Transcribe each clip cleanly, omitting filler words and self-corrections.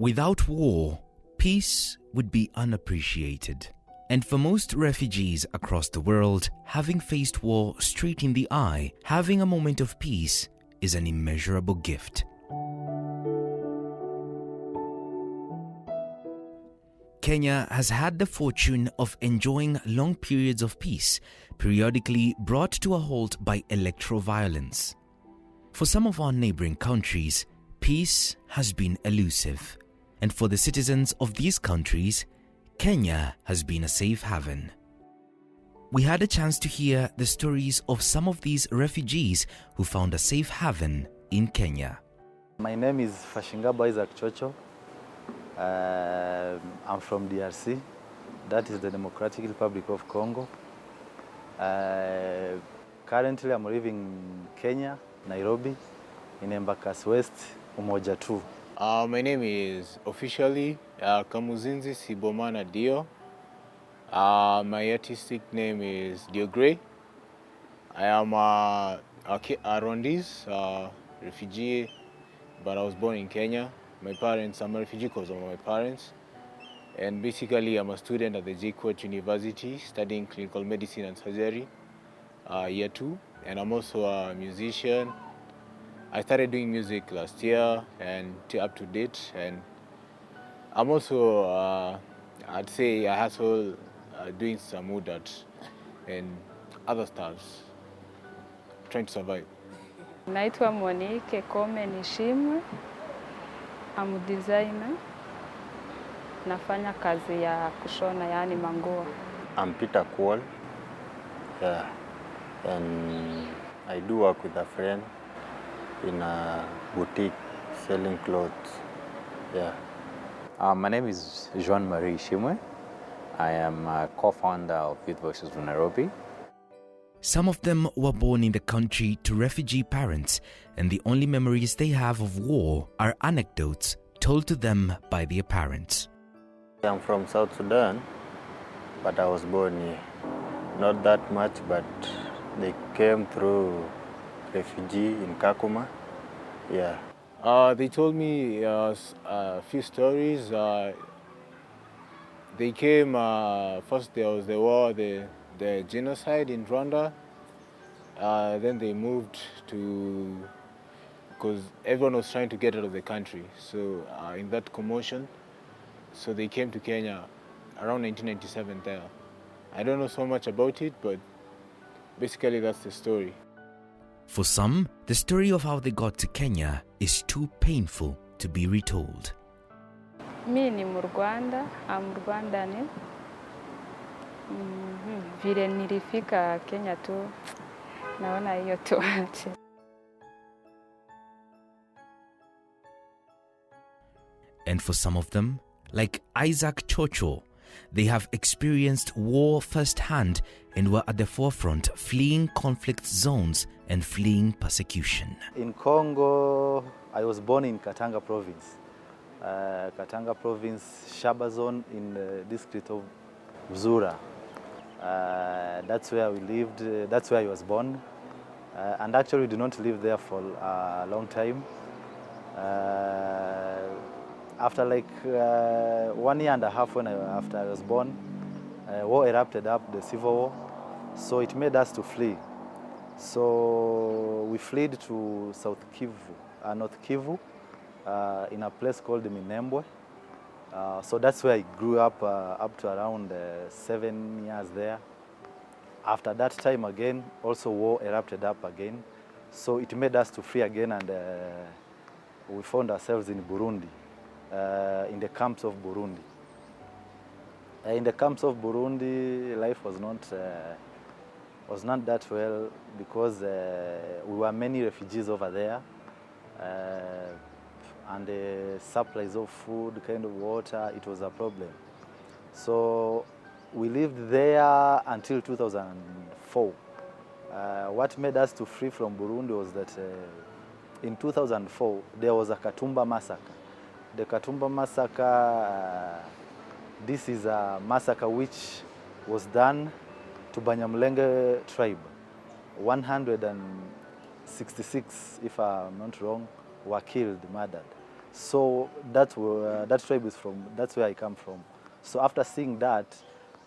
Without war, peace would be unappreciated. And for most refugees across the world, having faced war straight in the eye, having a moment of peace is an immeasurable gift. Kenya has had the fortune of enjoying long periods of peace, periodically brought to a halt by electoral violence. For some of our neighboring countries, peace has been elusive. And for the citizens of these countries, Kenya has been a safe haven. We had a chance to hear the stories of some of these refugees who found a safe haven in Kenya. My name is Fashingaba Isaac Chocho. I'm from DRC, that is the Democratic Republic of Congo. Currently I'm living in Kenya, Nairobi, in Embakasi West, Umoja 2. My name is officially Kamuzinzi Sibomana Dio. My artistic name is Dio Gray. I am a Rwandese refugee, but I was born in Kenya. I'm a refugee because of my parents. And basically I'm a student at the JKUAT University studying clinical medicine and surgery, year 2. And I'm also a musician. I started doing music last year and up to date, and I'm also, I'd say, I hustle doing some wood art and other stuffs, trying to survive. Naitwa Monique Kome Nishimwe. I'm a designer. Nafanya kazi ya kushona, yani manguo. I'm Peter Kwol. Yeah, and I do work with a friend in a boutique selling clothes. Yeah. My name is Jean-Marie Shimwe. I am a co-founder of Youth Voices of Nairobi. Some of them were born in the country to refugee parents, and the only memories they have of war are anecdotes told to them by their parents. I'm from South Sudan, but I was born here. Not that much, but they came through refugee in Kakuma. Yeah. They told me a few stories. They came, first there was the war, the genocide in Rwanda. Then they moved to, because everyone was trying to get out of the country. So in that commotion, so they came to Kenya around 1997 there. I don't know so much about it, but basically that's the story. For some, the story of how they got to Kenya is too painful to be retold. Mi ni Mrwanda, I'm Rwandan. Vile nilifika Kenya tu, naona hiyo tu. And for some of them, like Isaac Chocho, they have experienced war firsthand and were at the forefront, fleeing conflict zones and fleeing persecution. In Congo, I was born in Katanga province. Katanga province, Shaba zone in the district of Bzura. That's where we lived, that's where I was born. And actually we did not live there for a long time. After like 1 year and a half after I was born, war erupted up, the civil war. So it made us to flee. So we fled to South Kivu, North Kivu, in a place called Minembwe. So that's where I grew up to around 7 years there. After that time again, also war erupted up again. So it made us to flee again, and we found ourselves in Burundi, in the camps of Burundi. In the camps of Burundi, life was not that well, because we were many refugees over there, and the supplies of food, kind of water, it was a problem. So we lived there until 2004. What made us to flee from Burundi was that in 2004 there was a Katumba massacre. The Katumba massacre, this is a massacre which was done to Banyamulenge tribe. 166, if I'm not wrong, were killed, murdered. So that tribe is from, that's where I come from. So after seeing that,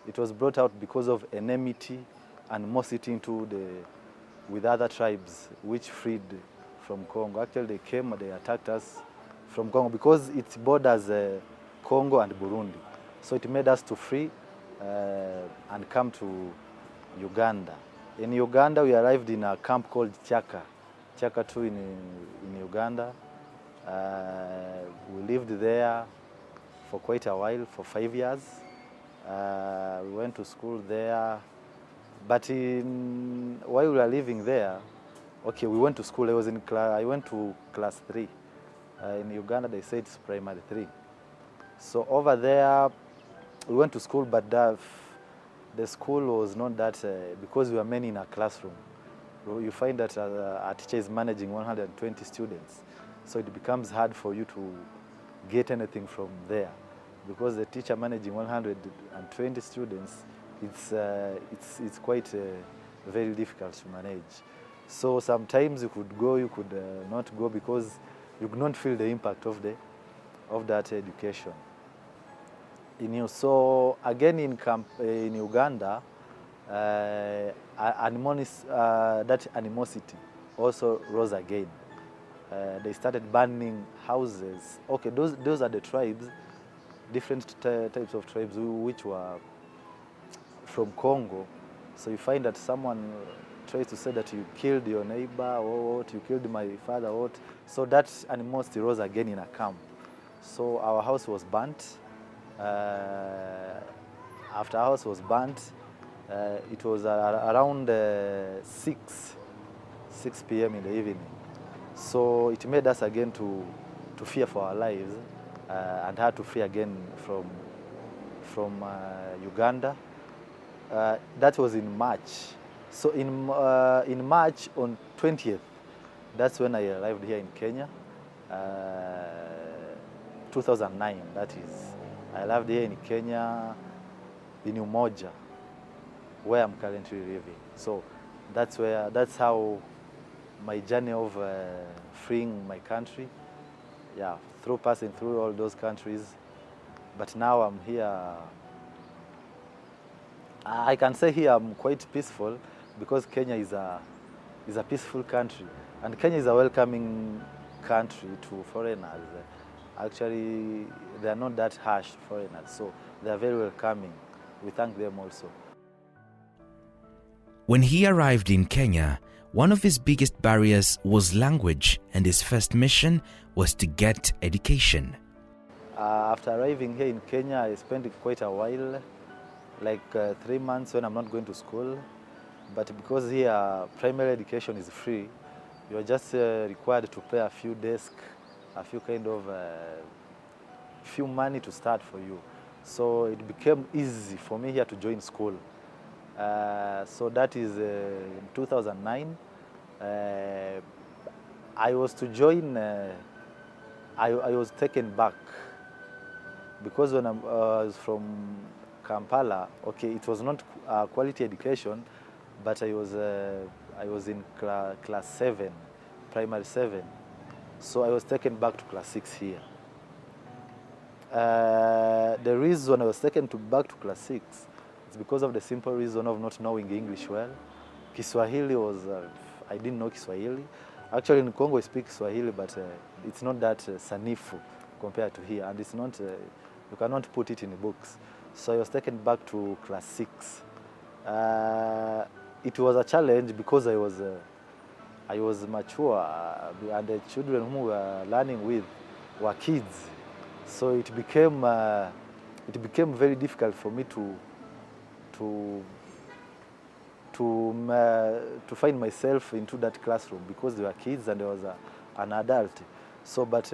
it was brought out because of enmity, animosity with other tribes which freed from Congo. Actually, they came, they attacked us from Congo because it borders Congo and Burundi. So it made us to flee and come to Uganda. In Uganda, we arrived in a camp called Chaka 2 in Uganda. We lived there for quite a while, for 5 years. We went to school there. But while we were living there, okay, we went to school. I went to class 3. In Uganda, they say it's primary 3. So over there, we went to school, but the school was not that, because we were many in a classroom. You find that a teacher is managing 120 students. So it becomes hard for you to get anything from there. Because the teacher managing 120 students, it's quite very difficult to manage. So sometimes you could go, you could not go, because you could not feel the impact of that education. So again in Uganda, that animosity also rose again. They started burning houses. Okay, those are the tribes, different types of tribes which were from Congo. So you find that someone tries to say that you killed your neighbor, or what, you killed my father, or what. So that animosity rose again in a camp. So our house was burnt. After our house was burnt, it was around 6 p.m. in the evening. So it made us again to fear for our lives, and had to flee again from Uganda. That was in March. So in March on 20th, that's when I arrived here in Kenya. 2009, that is. I arrived here in Kenya, in Umoja, where I'm currently living. So that's how my journey of freeing my country, through passing through all those countries. But now I'm here. I can say here I'm quite peaceful, because Kenya is a peaceful country, and Kenya is a welcoming country to foreigners. Actually, they are not that harsh to foreigners, so they are very welcoming. We thank them also. When he arrived in Kenya, one of his biggest barriers was language, and his first mission was to get education. After arriving here in Kenya, I spent quite a while, like 3 months when I'm not going to school. But because here primary education is free, you're just required to pay a few desks, a few few money to start for you. So it became easy for me here to join school. So that is in 2009. I was to join, I was taken back, because when I was from Kampala, okay, it was not quality education, but I was in class 7, primary 7. So I was taken back to class 6 here. The reason I was taken back to class 6 is because of the simple reason of not knowing English well. Kiswahili was, I didn't know Kiswahili. Actually in Congo I speak Kiswahili, but it's not that sanifu compared to here, and it's not, you cannot put it in the books. So I was taken back to class 6. It was a challenge because I was mature, and the children whom we were learning with were kids. So it became very difficult for me to find myself into that classroom, because they were kids and there was an adult. So, but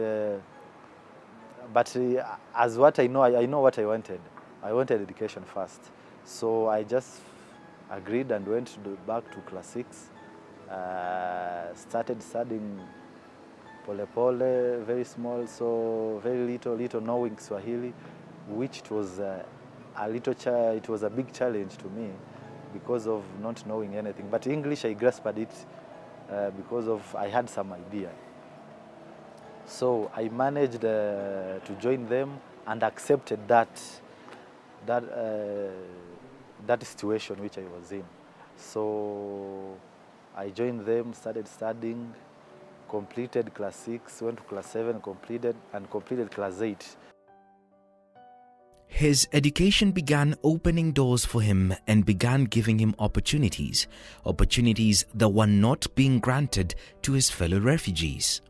as what I know what I wanted. I wanted education first. So I just agreed and went back to class 6. Started studying pole pole, very small, so very little knowing Swahili, which it was a big challenge to me because of not knowing anything. But English, I grasped it because I had some idea. So I managed to join them and accepted that situation which I was in. So I joined them, started studying, completed class 6, went to class 7, completed class 8. His education began opening doors for him and began giving him opportunities that were not being granted to his fellow refugees.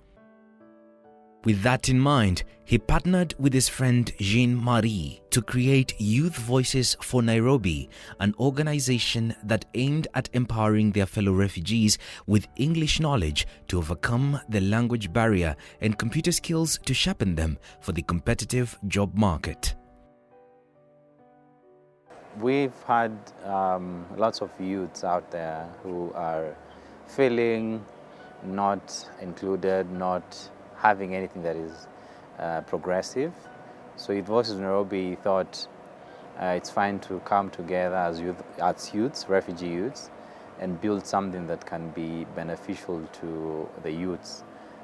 With that in mind, he partnered with his friend Jean-Marie to create Youth Voices for Nairobi, an organization that aimed at empowering their fellow refugees with English knowledge to overcome the language barrier and computer skills to sharpen them for the competitive job market. We've had lots of youths out there who are feeling not included, not having anything that is progressive. So Youth Voices Nairobi thought it's fine to come together as youths, refugee youths, and build something that can be beneficial to the youths.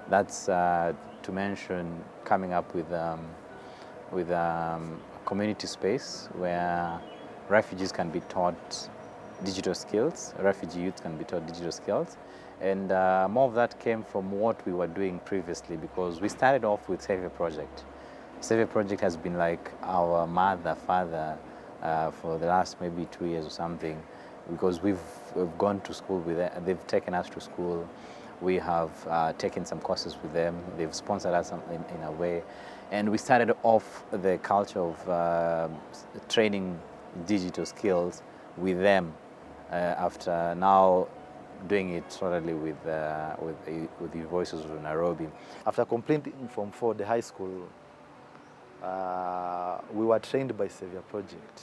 That's to mention coming up with community space where refugees can be taught digital skills, refugee youth can be taught digital skills. And more of that came from what we were doing previously, because we started off with Savior Project. Savior Project has been like our father for the last maybe 2 years or something, because we've gone to school with them, they've taken us to school, we have taken some courses with them, they've sponsored us in a way. And we started off the culture of training digital skills with them after now doing it solely with the Voices of Nairobi. After completing Form 4, the high school, we were trained by Savior Project.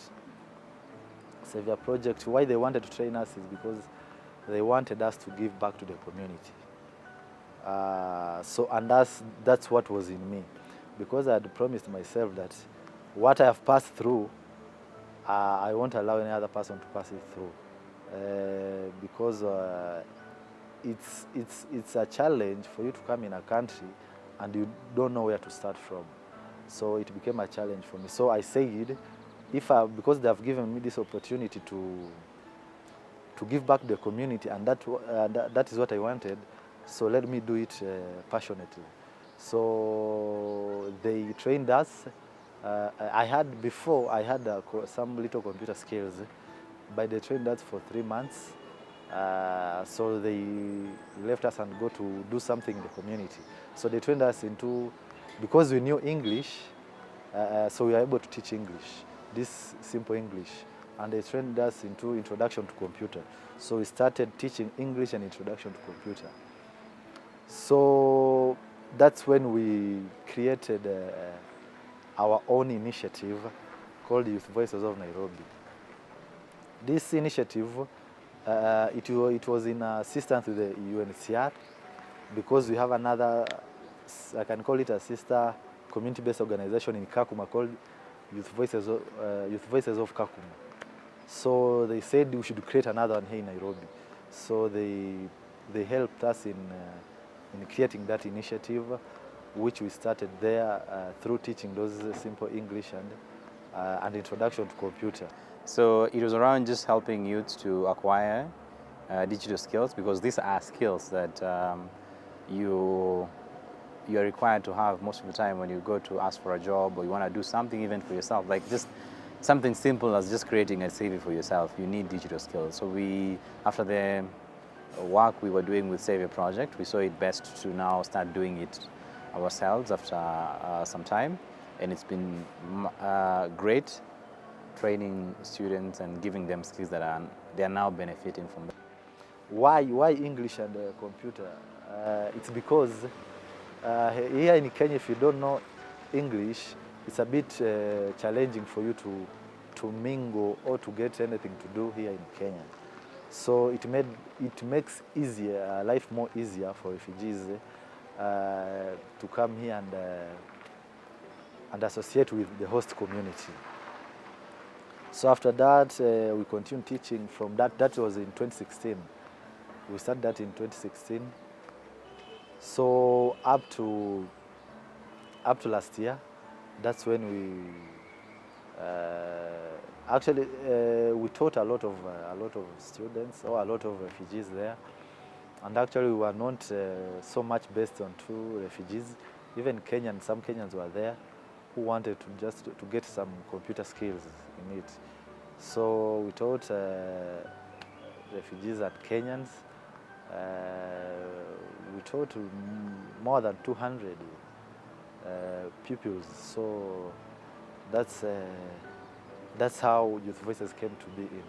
Savior Project, why they wanted to train us is because they wanted us to give back to the community. And that's what was in me, because I had promised myself that what I have passed through, I won't allow any other person to pass it through. Because it's a challenge for you to come in a country and you don't know where to start from. So it became a challenge for me. So I said, because they have given me this opportunity to give back to the community, and that is what I wanted, so let me do it passionately. So they trained us. I had some little computer skills, but they trained us for 3 months. So they left us and go to do something in the community. So they trained us because we knew English, so we were able to teach English, this simple English. And they trained us into introduction to computer. So we started teaching English and introduction to computer. So that's when we created our own initiative called Youth Voices of Nairobi. This initiative, it was in assistance with the UNHCR, because we have another, I can call it a sister community-based organization in Kakuma called Youth Voices of Kakuma. So they said we should create another one here in Nairobi. So they helped us in creating that initiative, which we started there through teaching those simple English and introduction to computer. So it was around just helping youths to acquire digital skills, because these are skills that you are required to have most of the time when you go to ask for a job or you want to do something even for yourself, like just something simple as just creating a CV for yourself. You need digital skills. So after the work we were doing with Savior Project, we saw it best to now start doing it ourselves after some time, and it's been great training students and giving them skills that they are now benefiting from. Why English and computer? It's because here in Kenya, if you don't know English, it's a bit challenging for you to mingle or to get anything to do here in Kenya. So it makes life more easier for refugees to come here and associate with the host community. So after that, we continued teaching from that. That was in 2016. We started that in 2016. So up to up to last year, that's when we taught a lot of students or a lot of refugees there, and actually we were not so much based on true refugees. Even some Kenyans were there who wanted to just to get some computer skills in it. So we taught refugees and Kenyans. We taught more than 200 pupils. So that's how Youth Voices came to be in.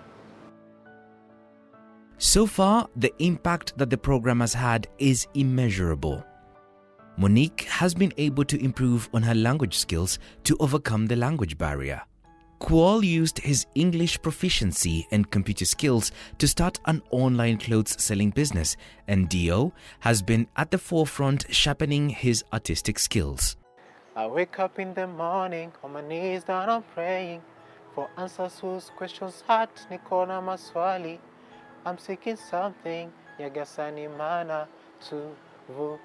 So far, the impact that the program has had is immeasurable. Monique has been able to improve on her language skills to overcome the language barrier. Kual used his English proficiency and computer skills to start an online clothes selling business, and Dio has been at the forefront sharpening his artistic skills. I wake up in the morning, on my knees down I'm praying for answers whose questions hurt, niko na maswali. I'm seeking something, nyagasani mana tuvugane.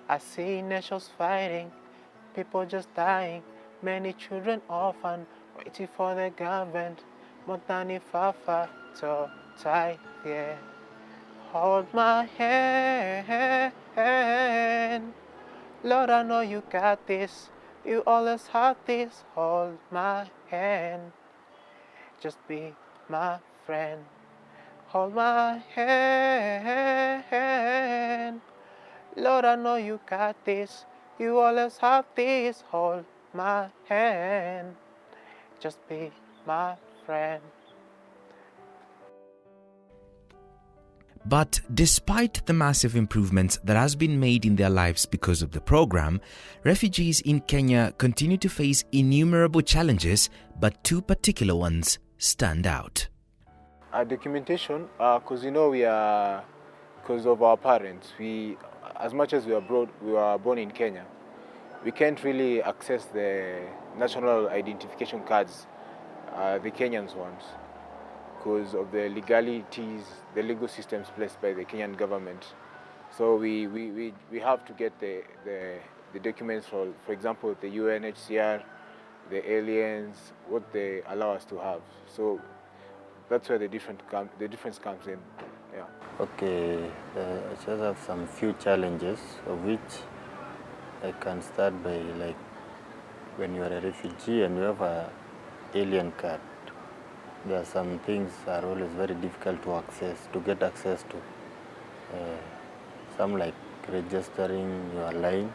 I see nations fighting, people just dying, many children orphaned, waiting for the government. Motani fafa to tie, yeah. Hold my hand, Lord, I know you got this. You always have this. Hold my hand, just be my friend. Hold my hand, Lord, I know you got this. You always have this. Hold my hand, just be my friend. But despite the massive improvements that has been made in their lives because of the program, refugees in Kenya continue to face innumerable challenges, but two particular ones stand out. Documentation, because because of our parents, as much as we were born in Kenya, we can't really access the national identification cards, the Kenyans ones, because of the legalities, the legal systems placed by the Kenyan government. So we have to get the documents for example, the UNHCR, the aliens, what they allow us to have. So that's where the difference comes in. Yeah. Okay, I just have some few challenges, of which I can start by, like, when you are a refugee and you have a alien card, there are some things that are always very difficult to get access to. Some like registering your line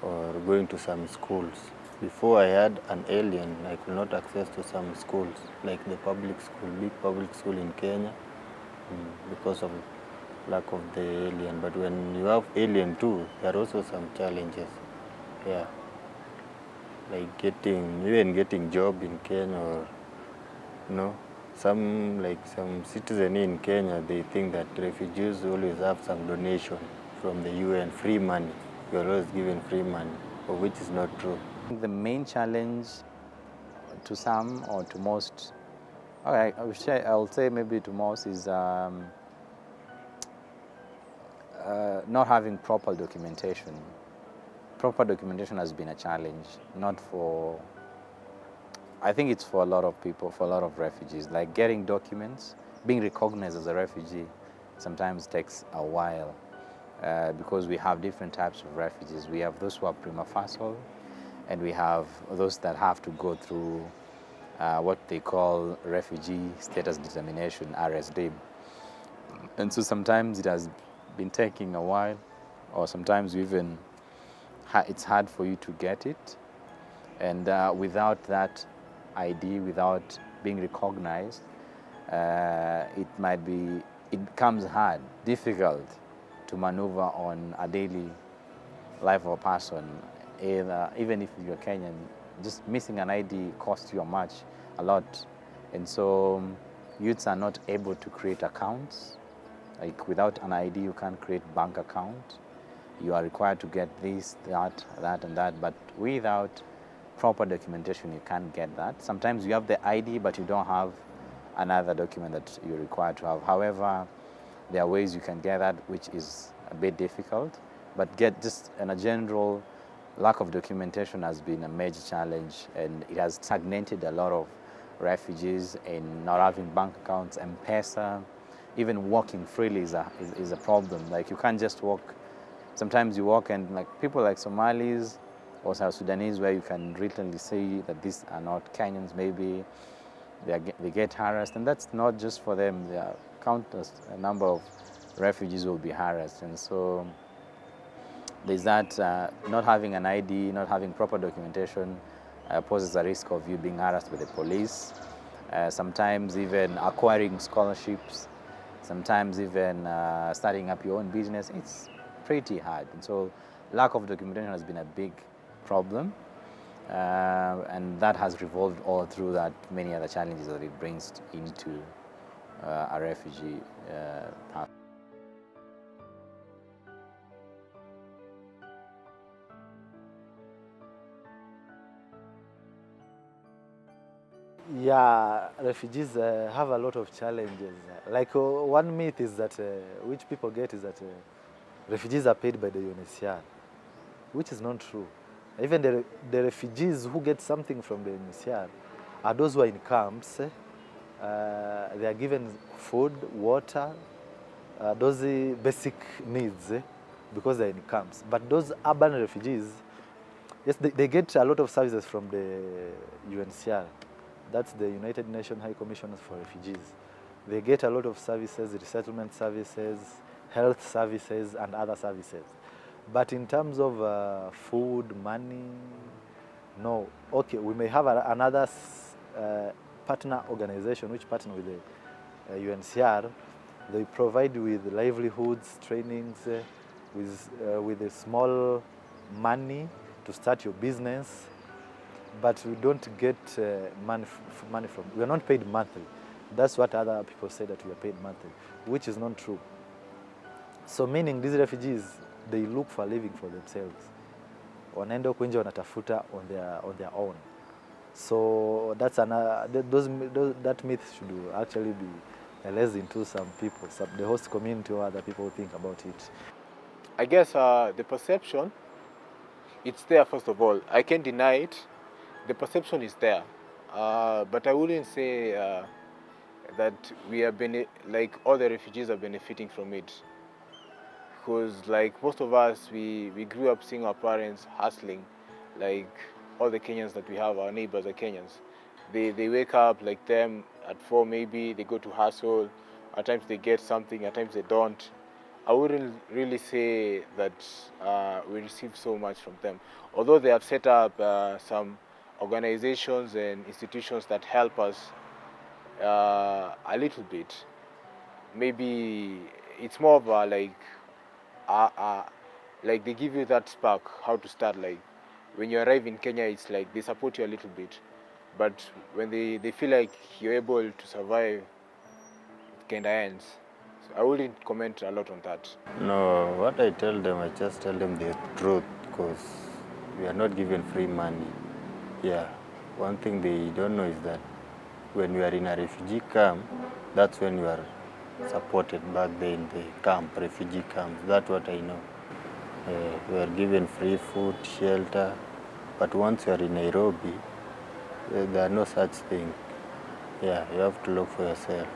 or going to some schools. Before I had an alien, I could not access to some schools, like the public school, big public school in Kenya, because of lack of the alien. But when you have alien too, there are also some challenges. Yeah, like getting job in Kenya, or some citizen in Kenya, they think that refugees always have some donation from the UN, free money. You're always given free money, of which is not true. The main challenge to some or to most, okay, I'll say maybe to most, is not having proper documentation. Proper documentation has been a challenge, I think it's for a lot of people, for a lot of refugees. Like getting documents, being recognized as a refugee sometimes takes a while because we have different types of refugees. We have those who are prima facie, and we have those that have to go through what they call refugee status determination, RSD. And so sometimes it has been taking a while, or sometimes even it's hard for you to get it. And without that ID, without being recognized, it becomes hard, difficult to maneuver on a daily life of a person. Even if you're Kenyan, just missing an ID costs you a lot. And so youths are not able to create accounts. Like without an ID, you can't create bank account. You are required to get this, that, and that, but without proper documentation, you can't get that. Sometimes you have the ID, but you don't have another document that you're required to have. However, there are ways you can get that, which is a bit difficult. but just in a general, lack of documentation has been a major challenge, and it has stagnated a lot of refugees in not having bank accounts, M-Pesa. Even walking freely is a problem. Like, you can't just walk. Sometimes you walk and like people like Somalis or South Sudanese, where you can literally see that these are not Kenyans, maybe they get harassed, and that's not just for them. There are countless a number of refugees will be harassed, and so there's that not having an ID, not having proper documentation poses a risk of you being harassed by the police. Sometimes even acquiring scholarships, sometimes even starting up your own business, it's pretty hard. And so lack of documentation has been a big problem, and that has revolved all through that many other challenges that it brings into a refugee path. Yeah, refugees have a lot of challenges. Like one myth is that, which people get, is that refugees are paid by the UNHCR, which is not true. Even the refugees who get something from the UNHCR are those who are in camps. They are given food, water, those basic needs because they're in camps. But those urban refugees, yes, they get a lot of services from the UNHCR. That's the United Nations High Commissioners for Refugees. They get a lot of services, resettlement services, health services, and other services. But in terms of food, money, no. Okay, we may have another partner organization which partner with the UNHCR. They provide with livelihoods, trainings, with a small money to start your business. But we don't get money from, we are not paid monthly. That's what other people say, that we are paid monthly, which is not true. So meaning these refugees, they look for a living for themselves. Wanaenda huko nje wanatafuta on their own. So that's that myth should actually be erased into some people, the host community or other people think about it. I guess the perception, it's there first of all. I can't deny it. The perception is there, but I wouldn't say that we are like all the refugees are benefiting from it. Because like most of us, we grew up seeing our parents hustling, like all the Kenyans that we have, our neighbors are Kenyans. They wake up like them at 4 maybe, they go to hustle, at times they get something, at times they don't. I wouldn't really say that we receive so much from them. Although they have set up some organizations and institutions that help us a little bit. Maybe it's more of a like they give you that spark how to start. Like when you arrive in Kenya, it's like they support you a little bit, but when they feel like you're able to survive, it kind of ends. So I wouldn't comment a lot on that. No, what I tell them, I just tell them the truth, because we are not given free money. Yeah, one thing they don't know is that when we are in a refugee camp, that's when you are supported back there in the camp, refugee camps. That's what I know. We are given free food, shelter, but once you are in Nairobi, there are no such thing. Yeah, you have to look for yourself.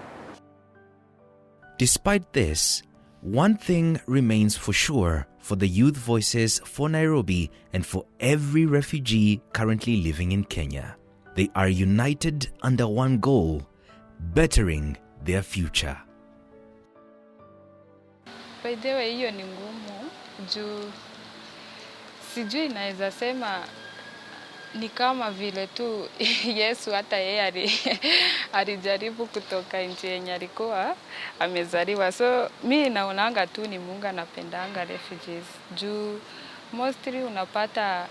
Despite this, one thing remains for sure for the youth voices for Nairobi and for every refugee currently living in Kenya. They are united under one goal: bettering their future. By the way, hiyo ni ngumu juu sijui naweza sema ni kama vile tu Yesu hata yeye alijaribu kutoka nchi yenye alikuwa amezaliwa. So mi naonanga tu ni Mungu anapendanga refugees juu mostly unapata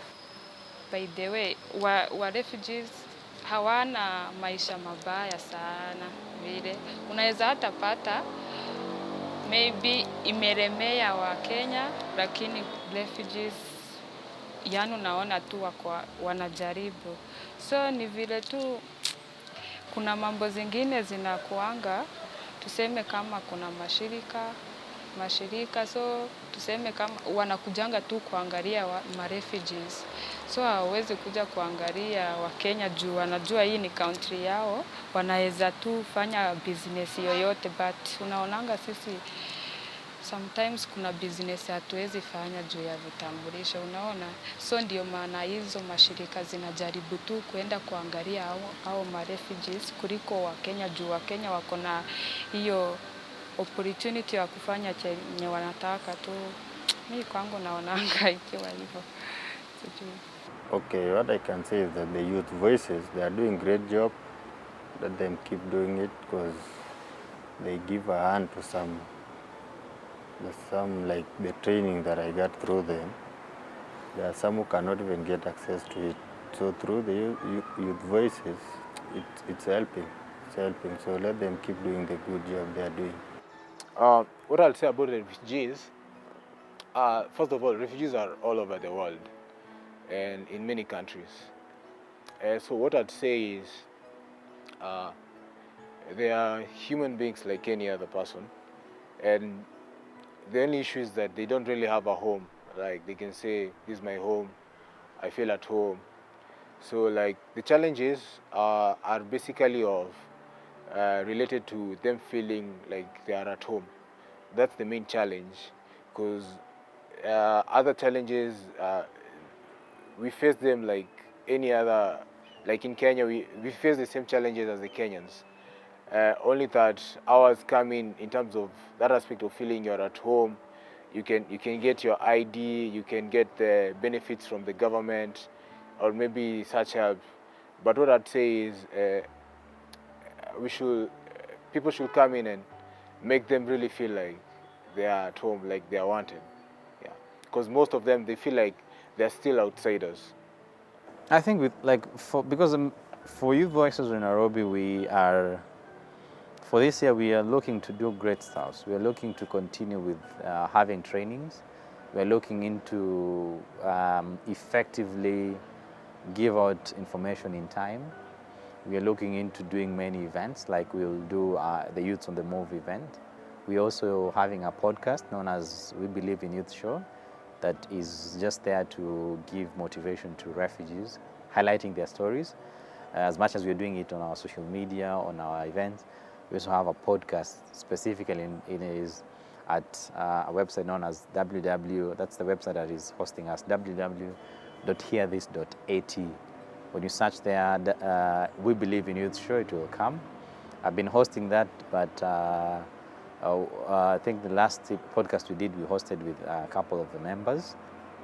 by the way wa refugees hawana maisha mabaya sana vile. Unaweza hata pata maybe imeremea wa Kenya, lakini refugees yani unaona tu wanajaribu. So ni vile tu kuna mambo zingine zinakuanga, tuseme kama kuna mashirika mashirika, so tuseme kama wanakujanga tu kuangalia ma-refugees, so hawawezi kuja kuangalia Wakenya juu wanajua hii ni country yao, wanaweza tu fanya business yoyote, but unaonanga sisi sometimes kuna business hatuwezi fanya juu ya vitambulisho, unaona. So ndio maana hizo mashirika zinajaribu tu kuenda kuangalia hao ma-refugees kuliko Wakenya, juu Wakenya wako na hiyo opportunity ya kufanya chenye wanataka tu. Mimi kwangu naonanga ikiwa hivyo. Sijui. Okay, what I can say is that the youth voices, they are doing great job. Let them keep doing it because they give a hand to some like the training that I got through them. There are some who cannot even get access to it. So through the youth voices, it's helping. It's helping. So let them keep doing the good job they are doing. What I'll say about the refugees, first of all, refugees are all over the world and in many countries. So what I'd say is they are human beings like any other person, and the only issue is that they don't really have a home. Like they can say, this is my home, I feel at home. So like the challenges are basically related to them feeling like they are at home. That's the main challenge, because other challenges, we face them like any other, like in Kenya, we face the same challenges as the Kenyans. Only that ours come in terms of that aspect of feeling you're at home. You can get your ID, you can get the benefits from the government, or maybe such help. But what I'd say is people should come in and make them really feel like they are at home, like they are wanted. Yeah, because most of them, they feel like they're still outsiders. I think because for Youth Voices in Nairobi, for this year, we are looking to do great stuff. We are looking to continue with having trainings. We are looking into effectively give out information in time. We are looking into doing many events, like we'll do the Youths on the Move event. We're also having a podcast known as We Believe in Youth Show that is just there to give motivation to refugees, highlighting their stories. As much as we're doing it on our social media, on our events, we also have a podcast specifically is at a website known as that's the website that is hosting us, www.hearthis.at. When you search there, We Believe in Youth Show, it will come. I've been hosting that, but I think the last podcast we did, we hosted with a couple of the members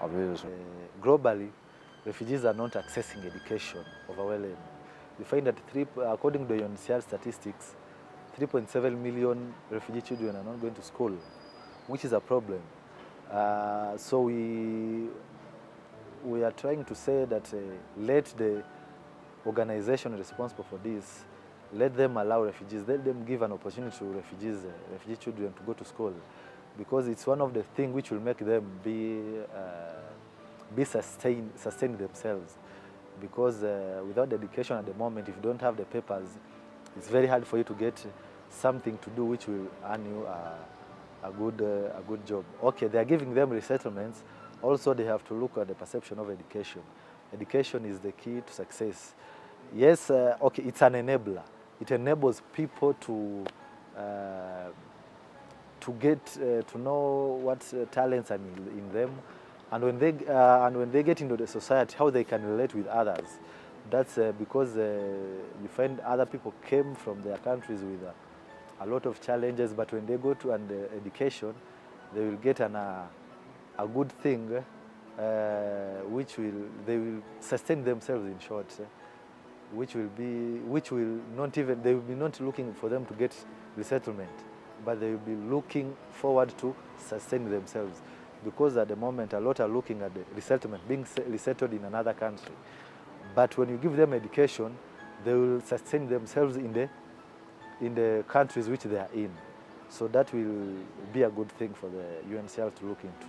of Youth. Globally, refugees are not accessing education overwhelmingly. We find that according to the UNHCR statistics, 3.7 million refugee children are not going to school, which is a problem. So we are trying to say that let the organization responsible for this, let them allow refugees, let them give an opportunity to refugee children to go to school, because it's one of the things which will make them sustain themselves. Because without education at the moment, if you don't have the papers, it's very hard for you to get something to do which will earn you a good job. Okay, they are giving them resettlements. Also, they have to look at the perception of education. Education is the key to success. Yes, okay, it's an enabler. It enables people to get to know what talents are in them, and when they get into the society, how they can relate with others. That's because you find other people came from their countries with a lot of challenges, but when they go to an education, they will get a good thing, they will sustain themselves, in short, they will be not looking for them to get resettlement, but they will be looking forward to sustain themselves, because at the moment a lot are looking at the resettlement, being resettled in another country. But when you give them education, they will sustain themselves in the countries which they are in. So that will be a good thing for the UNHCR to look into.